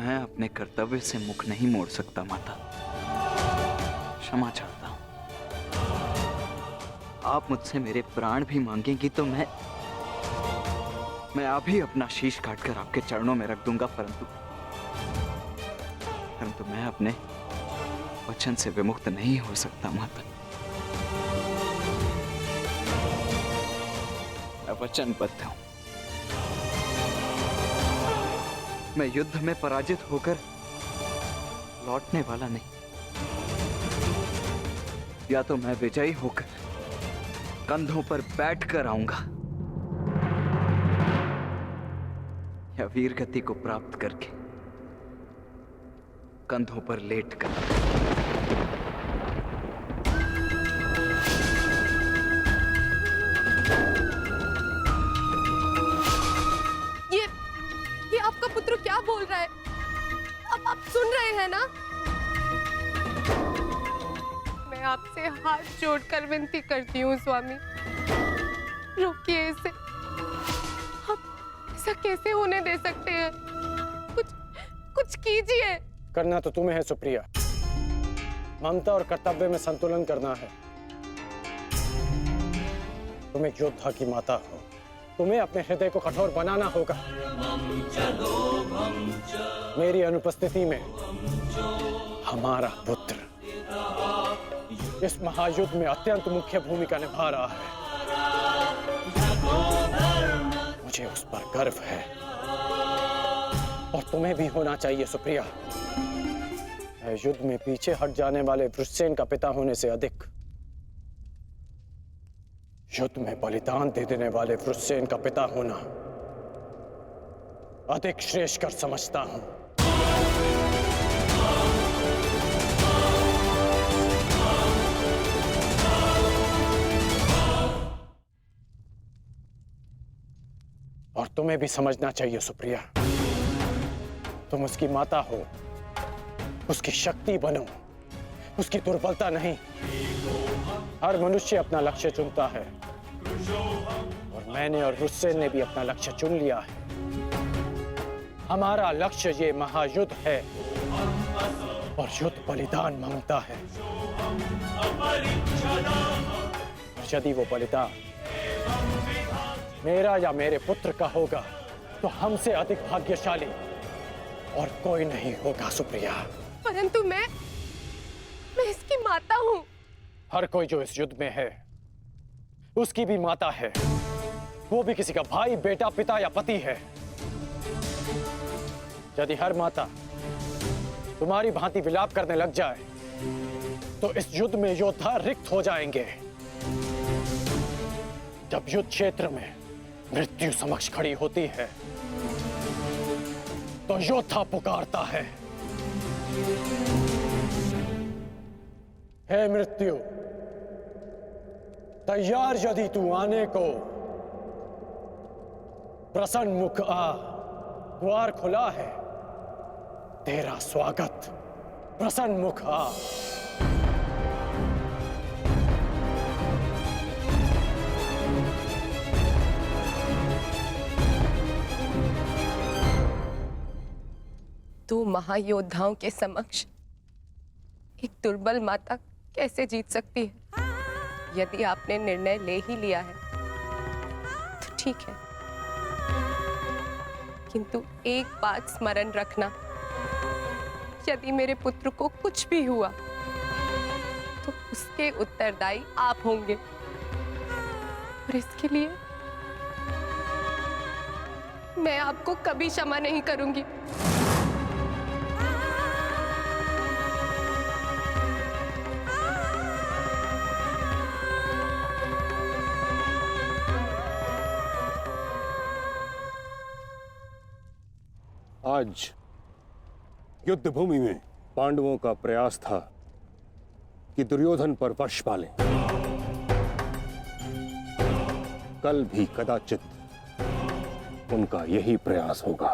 मैं अपने कर्तव्य से मुख नहीं मोड़ सकता माता। क्षमा चाहता हूं। आप मुझसे मेरे प्राण भी मांगेंगी तो मैं अभी अपना शीश काटकर आपके चरणों में रख दूंगा, परंतु मैं अपने वचन से विमुक्त नहीं हो सकता माता। मैं वचनबद्ध हूं। मैं युद्ध में पराजित होकर लौटने वाला नहीं। या तो मैं विजयी होकर कंधों पर बैठकर आऊंगा, या वीर गति को प्राप्त करके कंधों पर लेटकर। ये आपका पुत्र क्या बोल रहा है? अब आप सुन रहे हैं ना? मैं आपसे हाथ जोड़कर विनती करती हूँ स्वामी, रोकिए इसे। आप ऐसा कैसे होने दे सकते हैं? कुछ कीजिए। करना तो तुम्हें है सुप्रिया। ममता और कर्तव्य में संतुलन करना है। तुम एक योद्धा की माता हो, तुम्हें अपने हृदय को कठोर बनाना होगा। मेरी अनुपस्थिति में हमारा पुत्र इस महायुद्ध में अत्यंत मुख्य भूमिका निभा रहा है। मुझे उस पर गर्व है और तुम्हें भी होना चाहिए सुप्रिया। युद्ध में पीछे हट जाने वाले वृषसेन का पिता होने से अधिक युद्ध में बलिदान दे देने वाले वृषसेन का पिता होना अधिक श्रेष्ठकर समझता हूं। और तुम्हें भी समझना चाहिए सुप्रिया, तुम उसकी माता हो, उसकी शक्ति बनो, उसकी दुर्बलता नहीं। हर मनुष्य अपना लक्ष्य चुनता है और मैंने और वृषसेन ने भी अपना लक्ष्य चुन लिया है। हमारा लक्ष्य ये महायुद्ध है और युद्ध बलिदान मांगता है। और यदि वो बलिदान मेरा या मेरे पुत्र का होगा तो हमसे अधिक भाग्यशाली और कोई नहीं होगा सुप्रिया। परंतु मैं इसकी माता हूं। हर कोई जो इस युद्ध में है उसकी भी माता है। वो भी किसी का भाई, बेटा, पिता या पति है। यदि हर माता तुम्हारी भांति विलाप करने लग जाए तो इस युद्ध में योद्धा रिक्त हो जाएंगे। जब युद्ध क्षेत्र में मृत्यु समक्ष खड़ी होती है तो योद्धा पुकारता है, हे मृत्यु, तैयार यदि तू आने को, प्रसन्न मुख आ, द्वार खुला है, तेरा स्वागत, प्रसन्न मुख आ। तू महायोद्धाओं के समक्ष एक दुर्बल माता कैसे जीत सकती है? यदि आपने निर्णय ले ही लिया है तो ठीक है, किंतु एक बात स्मरण रखना, यदि मेरे पुत्र को कुछ भी हुआ तो उसके उत्तरदायी आप होंगे और इसके लिए मैं आपको कभी क्षमा नहीं करूंगी। आज युद्ध भूमि में पांडवों का प्रयास था कि दुर्योधन पर वश पालें। कल भी कदाचित उनका यही प्रयास होगा।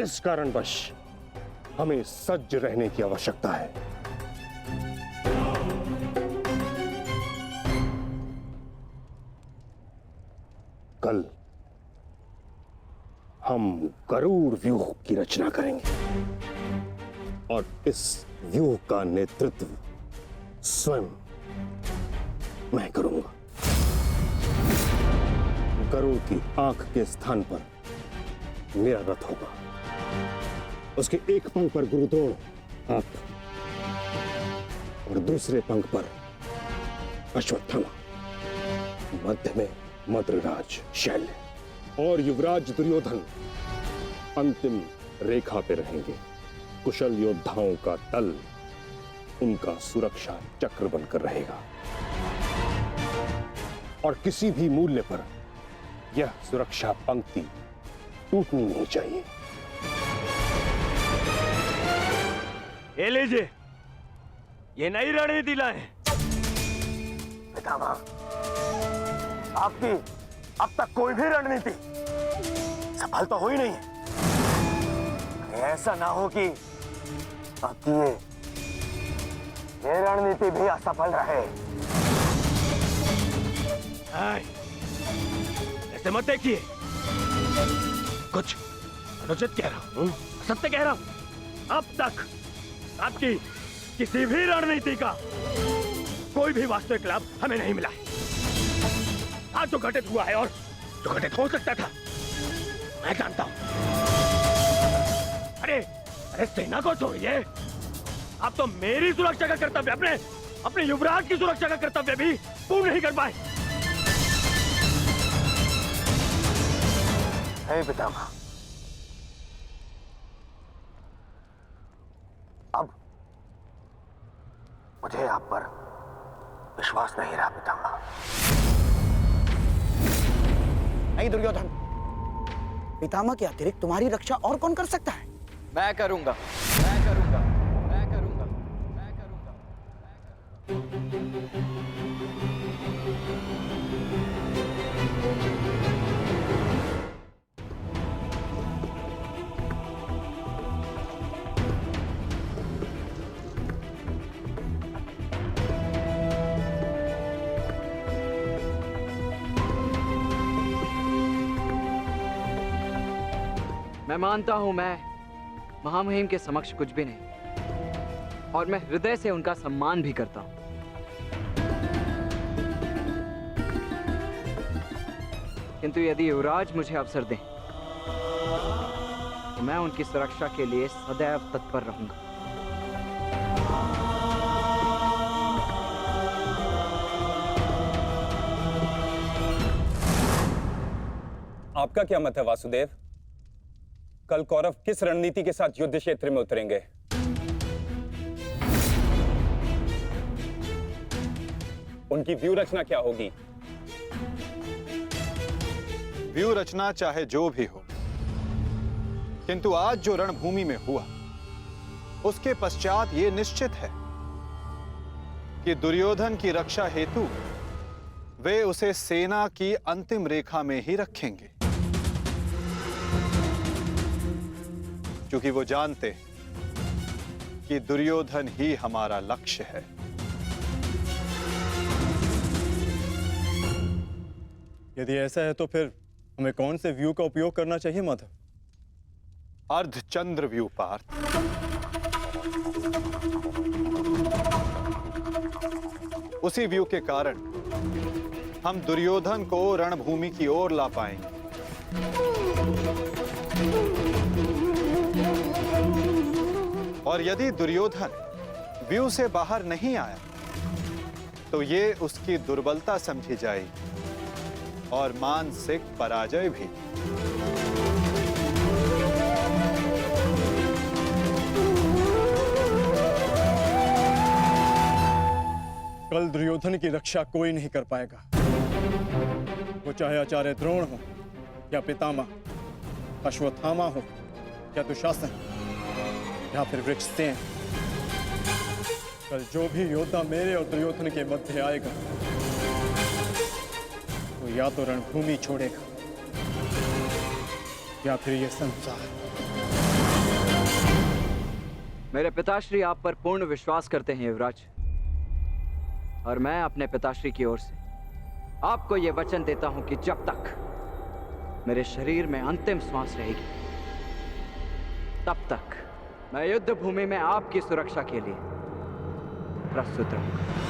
इस कारणवश हमें सज्ज रहने की आवश्यकता है। कल हम गरुड़ व्यूह की रचना करेंगे और इस व्यूह का नेतृत्व स्वयं मैं करूंगा। गरुड़ की आंख के स्थान पर मेरा रथ होगा। उसके एक पंख पर गुरुद्रोण आप और दूसरे पंख पर अश्वत्थामा, मध्य में मद्रराज शैल्य और युवराज दुर्योधन अंतिम रेखा पे रहेंगे। कुशल योद्धाओं का दल उनका सुरक्षा चक्र बनकर रहेगा और किसी भी मूल्य पर यह सुरक्षा पंक्ति टूटनी नहीं चाहिए। ये लीजिए, ये नई रणनीति लाए। पितामह, आपकी अब तक कोई भी रणनीति सफल तो हुई नहीं है। ऐसा ना हो कि आपकी ये रणनीति भी असफल रहे। ऐसे मत देखिए, कुछ अनुचित कह रहा हूं, सत्य कह रहा हूं। अब तक आपकी किसी भी रणनीति का कोई भी वास्तविक लाभ हमें नहीं मिला है। आज जो घटित हुआ है और जो घटित हो सकता था, मैं जानता हूं। अरे सेना को छोड़िए, आप तो मेरी सुरक्षा का कर्तव्य, अपने युवराज की सुरक्षा का कर्तव्य भी पूर्ण नहीं कर पाए। हे पितामह, अब मुझे आप पर विश्वास नहीं रहा पितामह। नहीं दुर्योधन, पितामह के अतिरिक्त तुम्हारी रक्षा और कौन कर सकता है? मैं करूंगा, मैं करूंगा, मैं करूंगा, मैं करूंगा। मैं मानता हूं मैं महामहिम के समक्ष कुछ भी नहीं, और मैं हृदय से उनका सम्मान भी करता हूं। किंतु यदि युवराज मुझे अवसर दें तो मैं उनकी सुरक्षा के लिए सदैव तत्पर रहूंगा। आपका क्या मत है वासुदेव? कल कौरव किस रणनीति के साथ युद्ध क्षेत्र में उतरेंगे? उनकी व्यूह रचना क्या होगी? व्यूह रचना चाहे जो भी हो, किंतु आज जो रणभूमि में हुआ उसके पश्चात यह निश्चित है कि दुर्योधन की रक्षा हेतु वे उसे सेना की अंतिम रेखा में ही रखेंगे, क्योंकि वो जानते कि दुर्योधन ही हमारा लक्ष्य है। यदि ऐसा है तो फिर हमें कौन से व्यू का उपयोग करना चाहिए माधव? अर्धचंद्र व्यू पार्थ। उसी व्यू के कारण हम दुर्योधन को रणभूमि की ओर ला पाएंगे। और यदि दुर्योधन व्यू से बाहर नहीं आया तो ये उसकी दुर्बलता समझी जाएगी और मानसिक पराजय भी। कल दुर्योधन की रक्षा कोई नहीं कर पाएगा, वो चाहे आचार्य द्रोण हो या पितामह, अश्वत्थामा हो या दुशासन या फिर वृक्षसेन। कल जो भी योद्धा मेरे और दुर्योधन के मध्य आएगा तो या तो रणभूमि छोड़ेगा या फिर यह संसार। मेरे पिताश्री आप पर पूर्ण विश्वास करते हैं युवराज, और मैं अपने पिताश्री की ओर से आपको यह वचन देता हूं कि जब तक मेरे शरीर में अंतिम श्वास रहेगी, तब तक मैं युद्ध भूमि में आपकी सुरक्षा के लिए प्रस्तुत रहूंगा।